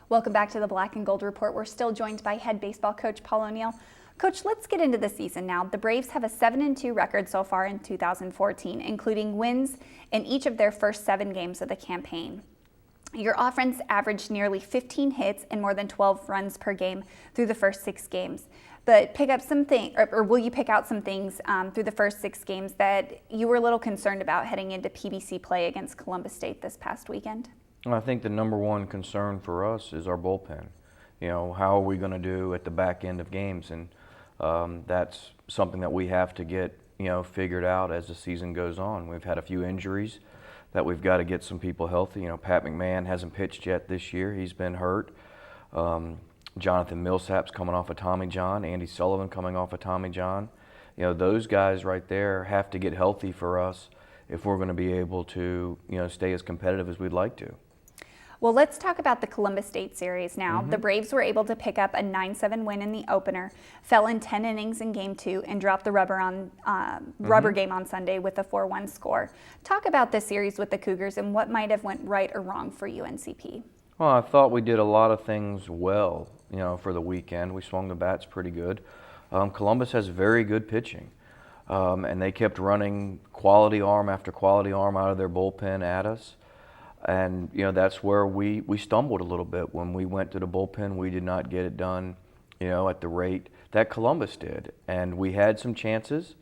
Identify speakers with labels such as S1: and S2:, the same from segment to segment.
S1: Welcome back to the Black and Gold Report. We're still joined by head baseball coach Paul O'Neill. Coach, let's get into the season now. The Braves have a 7-2 record so far in 2014, including wins in each of their first 7 games of the campaign. Your offense averaged nearly 15 hits and more than 12 runs per game through the first 6 games. But will you pick out some things through the first 6 games that you were a little concerned about heading into PBC play against Columbus State this past weekend?
S2: I think the number one concern for us is our bullpen. You know, how are we going to do at the back end of games? And that's something that we have to get, figured out as the season goes on. We've had a few injuries that we've got to get some people healthy. Pat McMahon hasn't pitched yet this year. He's been hurt. Jonathan Millsap's coming off of Tommy John. Andy Sullivan coming off of Tommy John. Those guys right there have to get healthy for us if we're going to be able to, stay as competitive as we'd like to.
S1: Well, let's talk about the Columbus State series now. The Braves were able to pick up a 9-7 win in the opener, fell in 10 innings in Game 2, and dropped the rubber game on Sunday with a 4-1 score. Talk about this series with the Cougars and what might have went right or wrong for UNCP.
S2: Well, I thought we did a lot of things well, for the weekend. We swung the bats pretty good. Columbus has very good pitching, and they kept running quality arm after quality arm out of their bullpen at us. And, that's where we stumbled a little bit. When we went to the bullpen, we did not get it done, at the rate that Columbus did. And we had some chances,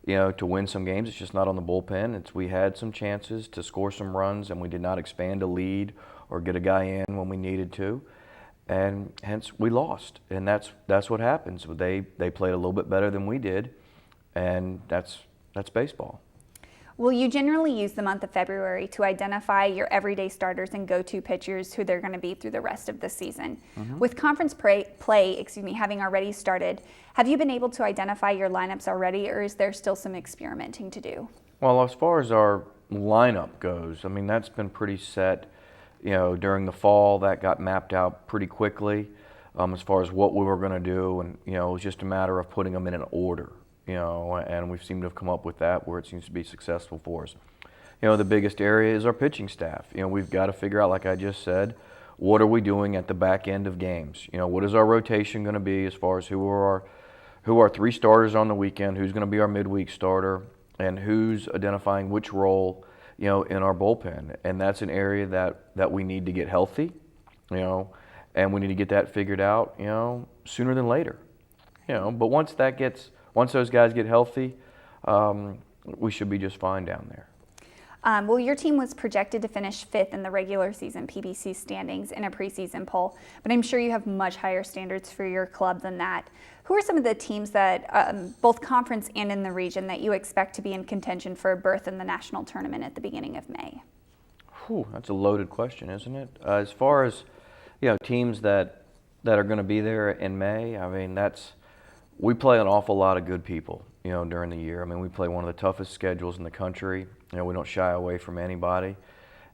S2: to win some games. It's just not on the bullpen. We had some chances to score some runs, and we did not expand a lead or get a guy in when we needed to. And hence, we lost. And that's what happens. They played a little bit better than we did, and that's baseball.
S1: Will you generally use the month of February to identify your everyday starters and go-to pitchers who they're going to be through the rest of the season? With conference play having already started, have you been able to identify your lineups already, or is there still some experimenting to do?
S2: Well, as far as our lineup goes, that's been pretty set. During the fall, that got mapped out pretty quickly as far as what we were going to do, and it was just a matter of putting them in an order. And we seem to have come up with that where it seems to be successful for us. The biggest area is our pitching staff. We've got to figure out, like I just said, what are we doing at the back end of games? What is our rotation going to be as far as who are our 3 starters on the weekend, who's going to be our midweek starter, and who's identifying which role, in our bullpen. And that's an area that we need to get healthy, and we need to get that figured out, sooner than later. But once those guys get healthy, we should be just fine down there.
S1: Well, your team was projected to finish 5th in the regular season PBC standings in a preseason poll, but I'm sure you have much higher standards for your club than that. Who are some of the teams that, both conference and in the region, that you expect to be in contention for a berth in the national tournament at the beginning of May?
S2: That's a loaded question, isn't it? As far as teams that are going to be there in May, we play an awful lot of good people, during the year. We play one of the toughest schedules in the country. We don't shy away from anybody.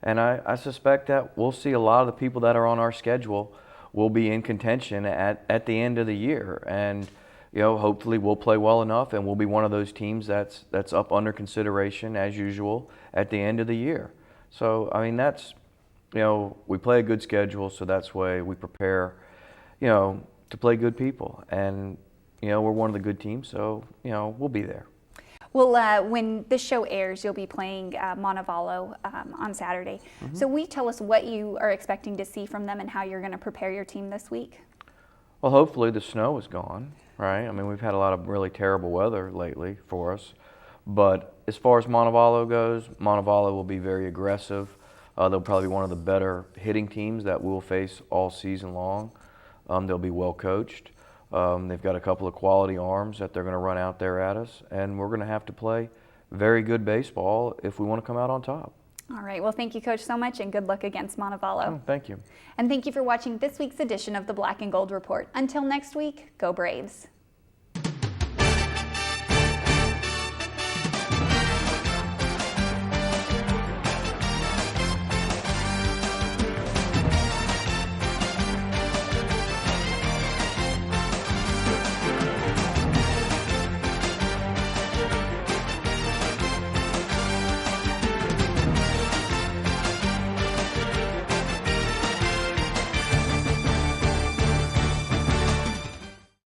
S2: And I suspect that we'll see a lot of the people that are on our schedule will be in contention at the end of the year. And, hopefully we'll play well enough and we'll be one of those teams that's up under consideration as usual at the end of the year. So, that's, we play a good schedule, so that's why we prepare, to play good people. And we're one of the good teams, so, we'll be there.
S1: Well, when this show airs, you'll be playing Montevallo on Saturday. So will you tell us what you are expecting to see from them and how you're going to prepare your team this week?
S2: Well, hopefully the snow is gone, right? We've had a lot of really terrible weather lately for us. But as far as Montevallo goes, Montevallo will be very aggressive. They'll probably be one of the better hitting teams that we'll face all season long. They'll be well coached. They've got a couple of quality arms that they're going to run out there at us, and we're going to have to play very good baseball if we want to come out on top.
S1: All right. Well, thank you, Coach, so much, and good luck against Montevallo.
S2: Oh, thank you.
S1: And thank you for watching this week's edition of the Black and Gold Report. Until next week, go Braves.